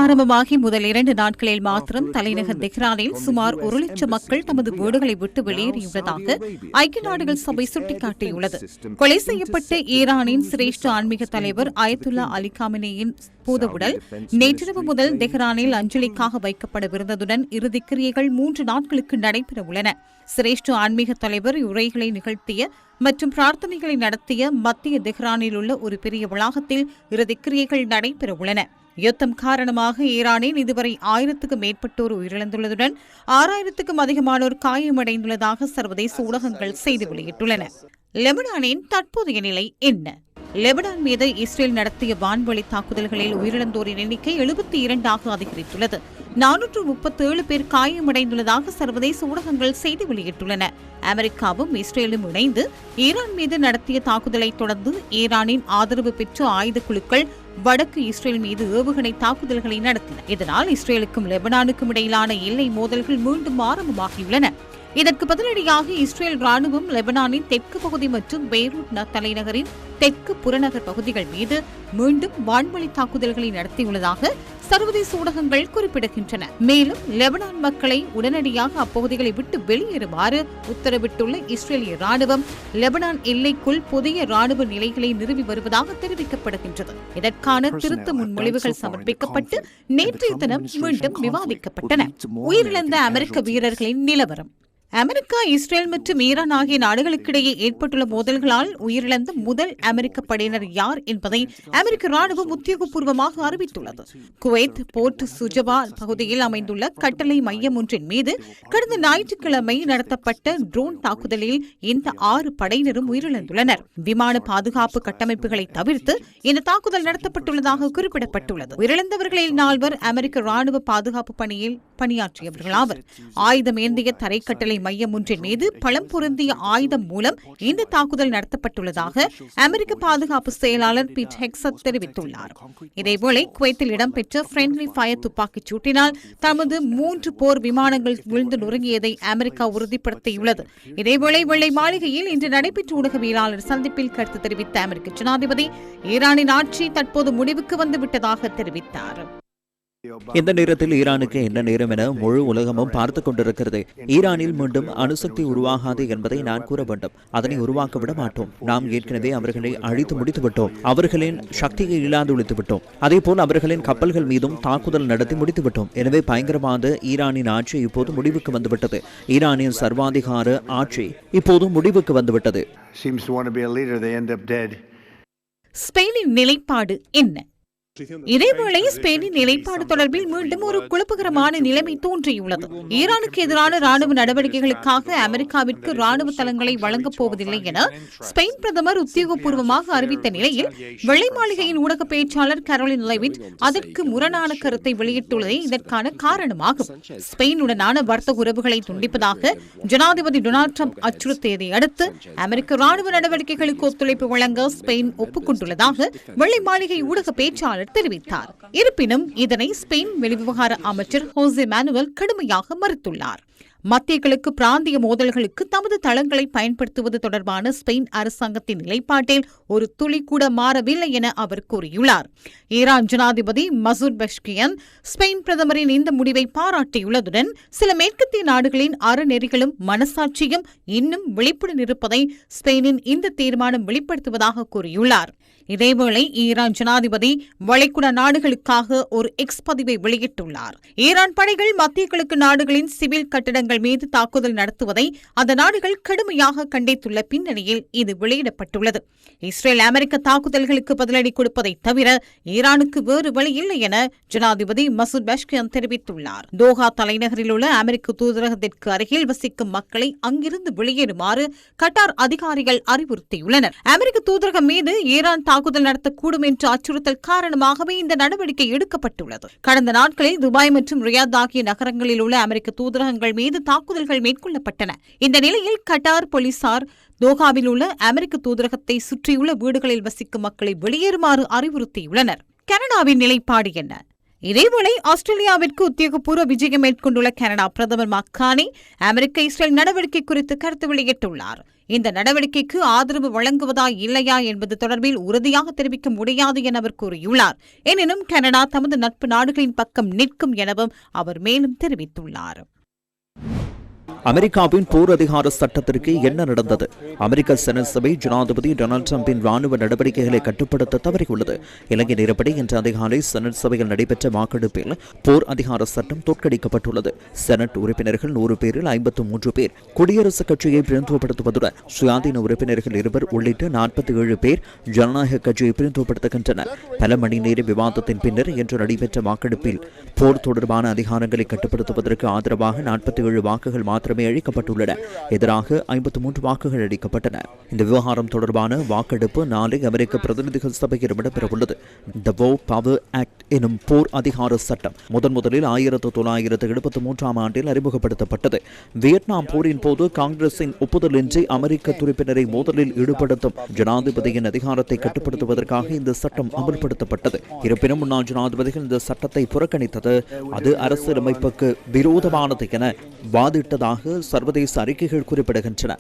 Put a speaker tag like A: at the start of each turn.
A: ஆரம்பமாகி முதல் 2 நாட்களில் மாத்திரம் தலைநகர் தெஹ்ரானில் சுமார் 1 லட்சம் மக்கள் தமது வீடுகளை விட்டு வெளியேறியுள்ளதாக ஐக்கிய நாடுகள் சபை சுட்டிக்காட்டியுள்ளது. கொலை செய்யப்பட்ட ஈரானின் சிரேஷ்ட ஆன்மீக தலைவர் அயத்துல்லா அலி காமினேயின் பூதவுடல் நேற்றிரவு முதல் தெஹ்ரானில் அஞ்சலிக்காக வைக்கப்படவிருந்ததுடன் இறுதிக்கிரியைகள் 3 நாட்களுக்கு நடைபெறவுள்ளன. சிரேஷ்ட ஆன்மீக தலைவர் உரைகளை நிகழ்த்திய மற்றும் பிரார்த்தனைகளை நடத்திய மத்திய தெஹ்ரானில் உள்ள ஒரு பெரிய வளாகத்தில் இறுதிக்கிரியைகள் நடைபெறவுள்ளன. யுத்தம் காரணமாக ஈரானில் இதுவரை 1000க்கும் மேற்பட்டோர் உயிரிழந்துள்ளதுடன் 6000க்கும் அதிகமானோர் காயமடைந்துள்ளதாக சர்வதேச ஊடகங்கள் செய்தி வெளியிட்டுள்ளன. லெபனானின் தற்போதைய நிலை என்ன? லெபனான் மீது இஸ்ரேல் நடத்திய வான்வழி தாக்குதல்களில் உயிரிழந்தோரின் எண்ணிக்கை 72ஆக அதிகரித்துள்ளது. 437 பேர் காயமடைந்துள்ளதாக சர்வதேச ஊடகங்கள் செய்தி வெளியிட்டுள்ளன. அமெரிக்காவும் இஸ்ரேலும் இணைந்து ஈரான் மீது நடத்திய தாக்குதலை தொடர்ந்து ஈரானின் ஆதரவு பெற்ற ஆயுத குழுக்கள் வடக்கு இஸ்ரேல் மீது ஏவுகணை தாக்குதல்களை நடத்தின. இதனால் இஸ்ரேலுக்கும் லெபனானுக்கும் இடையிலான எல்லை மோதல்கள் மீண்டும் ஆரம்பமாகியுள்ளன. இதற்கு பதிலடியாக இஸ்ரேல் ராணுவம் லெபனானின் தெற்கு பகுதி மற்றும் பெய்ரூட் தலைநகரின் தெற்கு புறநகர் பகுதிகள் மீது மீண்டும் வான்வழி தாக்குதல்களை நடத்தியுள்ளதாக சர்வதேச ஊடகங்கள் குறிப்பிடுகின்றன. மேலும் லெபனான் மக்களை உடனடியாக அப்பகுதிகளை விட்டு வெளியேறுமாறு உத்தரவிட்டுள்ள இஸ்ரேலிய ராணுவம் லெபனான் எல்லைக்குள் புதிய ராணுவ நிலைகளை நிறுவி வருவதாக தெரிவிக்கப்படுகின்றது. இதற்கான திருத்த முன்மொழிவுகள் சமர்ப்பிக்கப்பட்டு நேற்றைய தினம் மீண்டும் விவாதிக்கப்பட்டன. உயிரிழந்த அமெரிக்க வீரர்களின் நிலவரம். அமெரிக்கா, இஸ்ரேல் மற்றும் ஈரான் ஆகிய நாடுகளுக்கிடையே ஏற்பட்டுள்ள மோதல்களால் உயிரிழந்த முதல் அமெரிக்க படையினர் யார் என்பதை அமெரிக்க ராணுவம் உத்தியோகபூர்வமாக அறிவித்துள்ளது. குவைத் போர்ட் சுஜவா பகுதியில் அமைந்துள்ள கட்டளை மையம் ஒன்றின் மீது கடந்த ஞாயிற்றுக்கிழமை நடத்தப்பட்ட ட்ரோன் தாக்குதலில் இந்த 6 படையினரும் உயிரிழந்துள்ளனர். விமான பாதுகாப்பு கட்டமைப்புகளை தவிர்த்து இந்த தாக்குதல் நடத்தப்பட்டுள்ளதாக குறிப்பிடப்பட்டுள்ளது. உயிரிழந்தவர்களில் 4 அமெரிக்க ராணுவ பாதுகாப்பு பணியில் பணியாற்றியவர்களாவர். ஆயுதம் ஏந்திய தரைக்கட்டளை மையம் ஒன்றின் மீது பலம் பொருந்திய ஆயுதம் மூலம் இந்த தாக்குதல் நடத்தப்பட்டுள்ளதாக அமெரிக்க பாதுகாப்பு செயலாளர் பீட் ஹெக்ஸத் தெரிவித்துள்ளார். இதேவேளை குவைத்தில் இடம்பெற்ற ஃப்ரெண்ட்லி ஃபயர் துப்பாக்கிச் சூட்டினால் தமது 3 போர் விமானங்கள் விழுந்து நொறுங்கியதை அமெரிக்கா உறுதிப்படுத்தியுள்ளது. இதேவேளை வெள்ளை மாளிகையில் இன்று நடைபெற்ற ஊடகவியலாளர் சந்திப்பில் கருத்து தெரிவித்த அமெரிக்க ஜனாதிபதி ஈரானின் ஆட்சி தற்போது முடிவுக்கு வந்துவிட்டதாக தெரிவித்தார்.
B: இந்த நேரத்தில் ஈரானுக்கு என்ன நேரம் என முழு உலகமும் பார்த்துக் கொண்டிருக்கிறது. ஈரானில் மீண்டும் அணுசக்தி உருவாகாது என்பதை நான் கூற வேண்டும். அதனை உருவாக்க விட மாட்டோம். நாம் ஏற்கனவே அவர்களை அழித்து முடித்து விட்டோம். அவர்களின் சக்தியை இல்லாது ஒழித்து விட்டோம். அதேபோல் அவர்களின் கப்பல்கள் மீதும் தாக்குதல் நடத்தி முடித்து விட்டோம். எனவே பயங்கரவாத ஈரானின் ஆட்சி இப்போது முடிவுக்கு வந்துவிட்டது. ஈரானின் சர்வாதிகார ஆட்சி இப்போது முடிவுக்கு வந்துவிட்டது.
A: ஸ்பெயினின் நிலைப்பாடு என்ன? இதேவேளை ஸ்பெயினின் நிலைப்பாடு தொடர்பில் மீண்டும் ஒரு குழப்பகரமான நிலைமை தோன்றியுள்ளது. ஈரானுக்கு எதிரான ராணுவ நடவடிக்கைகளுக்காக அமெரிக்காவிற்கு ராணுவ தளங்களை வழங்கப் போவதில்லை என ஸ்பெயின் பிரதமர் உத்தியோகபூர்வமாக அறிவித்த நிலையில் வெள்ளை மாளிகையின் ஊடக பேச்சாளர் கரோலின் லெவிட் அதற்கு முரணான கருத்தை வெளியிட்டுள்ளதே இதற்கான காரணமாகும். ஸ்பெயினுடனான வர்த்தக உறவுகளை துண்டிப்பதாக ஜனாதிபதி டொனால்டு டிரம்ப் அச்சுறுத்தியதை அடுத்து அமெரிக்க ராணுவ நடவடிக்கைகளுக்கு ஒத்துழைப்பு வழங்க ஸ்பெயின் ஒப்புக்கொண்டுள்ளதாக வெள்ளை மாளிகை ஊடக பேச்சாளர் தெரிவித்தார். இருப்பினும் இதனை ஸ்பெயின் வெளிவிவகார அமைச்சர் ஹோசே மானுவல் கடுமையாக மறுத்துள்ளார். மத்திய கிழக்கு பிராந்திய மோதல்களுக்கு தமது தளங்களை பயன்படுத்துவது தொடர்பான ஸ்பெயின் அரசாங்கத்தின் நிலைப்பாட்டில் ஒரு துளி கூட மாறவில்லை என அவர் கூறியுள்ளார். ஈரான் ஜனாதிபதி மசூத் பெஷ்கியன் ஸ்பெயின் பிரதமரின் இந்த முடிவை பாராட்டியுள்ளதுடன் சில மேற்கத்திய நாடுகளின் அறநெறிகளும் மனசாட்சியும் இன்னும் விழிப்புடன் இருப்பதை ஸ்பெயினின் இந்த தீர்மானம் வெளிப்படுத்துவதாக கூறியுள்ளார். இதேவேளை ஈரான் ஜனாதிபதி வளைகுடா நாடுகளுக்காக ஒரு எக்ஸ் பதிவை வெளியிட்டுள்ளார். ஈரான் படைகள் மத்திய கிழக்கு நாடுகளின் சிவில் கட்டடங்கள் மீது தாக்குதல் நடத்துவதை அந்த நாடுகள் கடுமையாக கண்டித்துள்ள பின்னணியில் இது வெளியிடப்பட்டுள்ளது. இஸ்ரேல் அமெரிக்க தாக்குதல்களுக்கு பதிலடி கொடுப்பதை தவிர ஈரானுக்கு வேறு வழி இல்லை என ஜனாதிபதி மசூத் பெஷ்கியான் தெரிவித்துள்ளார். தோஹா தலைநகரில் உள்ள அமெரிக்க தூதரகத்திற்கு அருகில் வசிக்கும் மக்களை அங்கிருந்து வெளியேறுமாறு கட்டார் அதிகாரிகள் அறிவுறுத்தியுள்ளனர். அமெரிக்க தூதரகம் மீது ஈரான் தாக்குதல் நடத்தக்கூடும் என்ற அச்சுறுத்தல் காரணமாகவே இந்த நடவடிக்கை எடுக்கப்பட்டுள்ளது. கடந்த நாட்களில் துபாய் மற்றும் ரியாத் ஆகிய நகரங்களில் உள்ள அமெரிக்க தூதரகங்கள் மீது தாக்குதல்கள் மேற்கொள்ளப்பட்டன. இந்த நிலையில் கட்டார் போலீசார் தோஹாவில் உள்ள அமெரிக்க தூதரகத்தை சுற்றியுள்ள வீடுகளில் வசிக்கும் மக்களை வெளியேறுமாறு அறிவுறுத்தியுள்ளனர். கனடாவின் நிலைப்பாடு என்ன? இதேவேளை ஆஸ்திரேலியாவிற்கு உத்தியோகபூர்வ விஜயம் மேற்கொண்டுள்ள கனடா பிரதமர் மார்க் கார்னி அமெரிக்க இஸ்ரேல் நடவடிக்கை குறித்து கருத்து வெளியிட்டுள்ளார். இந்த நடவடிக்கைக்கு ஆதரவு வழங்குவதா இல்லையா என்பது தொடர்பில் உறுதியாக தெரிவிக்க முடியாது என அவர் கூறியுள்ளார். எனினும் கனடா தமது நட்பு நாடுகளின் பக்கம் நிற்கும் எனவும் அவர் மேலும் தெரிவித்துள்ளார்.
B: அமெரிக்காவின் போர் அதிகார சட்டத்திற்கு என்ன நடந்தது? அமெரிக்க செனட் சபை ஜனாதிபதி டொனால்டு டிரம்பின் ராணுவ நடவடிக்கைகளை கட்டுப்படுத்த தவறியுள்ளது. இலங்கை நேரப்படி இன்று அதிகாலை செனட் சபையில் நடைபெற்ற வாக்கெடுப்பில் போர் அதிகார சட்டம் தோற்கடிக்கப்பட்டுள்ளது. செனட் உறுப்பினர்கள் 100 பேரில் 53 பேர் குடியரசுக் கட்சியை பிரதிநிதித்துவப்படுத்துவதுடன் சுயாதீன உறுப்பினர்கள் 2 உள்ளிட்ட 47 பேர் ஜனநாயக கட்சியை பிரதிநிதித்துவப்படுத்துகின்றனர். பல மணி நேர விவாதத்தின் பின்னர் இன்று நடைபெற்ற வாக்கெடுப்பில் போர் தொடர்பான அதிகாரங்களை கட்டுப்படுத்துவதற்கு ஆதரவாக 47 வாக்குகள் மாத்திரமே அளிக்கப்பட்டுள்ளன. எதிராக 53 வாக்குகள் அளிக்கப்பட்டன. இந்த விவகாரம் தொடர்பான வாக்கெடுப்பு நாளை அமெரிக்க பிரதிநிதிகள் சபையில் இடம்பெறவுள்ளது. தி வோ பவர் ஆக்ட் எனும் போர் அதிகார சட்டம் முதலில் 1973 ஆண்டில் அறிமுகப்படுத்தப்பட்டது. வியட்நாம் போரின் போது காங்கிரசின் ஒப்புதலின்றி அமெரிக்க துருப்பினரை மோதலில் ஈடுபடுத்தும் ஜனாதிபதியின் அதிகாரத்தை கட்டுப்படுத்துவதற்காக இந்த சட்டம் அமல்படுத்தப்பட்டது. இருப்பினும் முன்னாள் ஜனாதிபதிகள் இந்த சட்டத்தை புறக்கணித்தது அது அரசியலமைப்புக்கு விரோதமானது என வாதிட்டதாக சர்வதேச அறிக்கைகள் குறிப்பிடுகின்றன.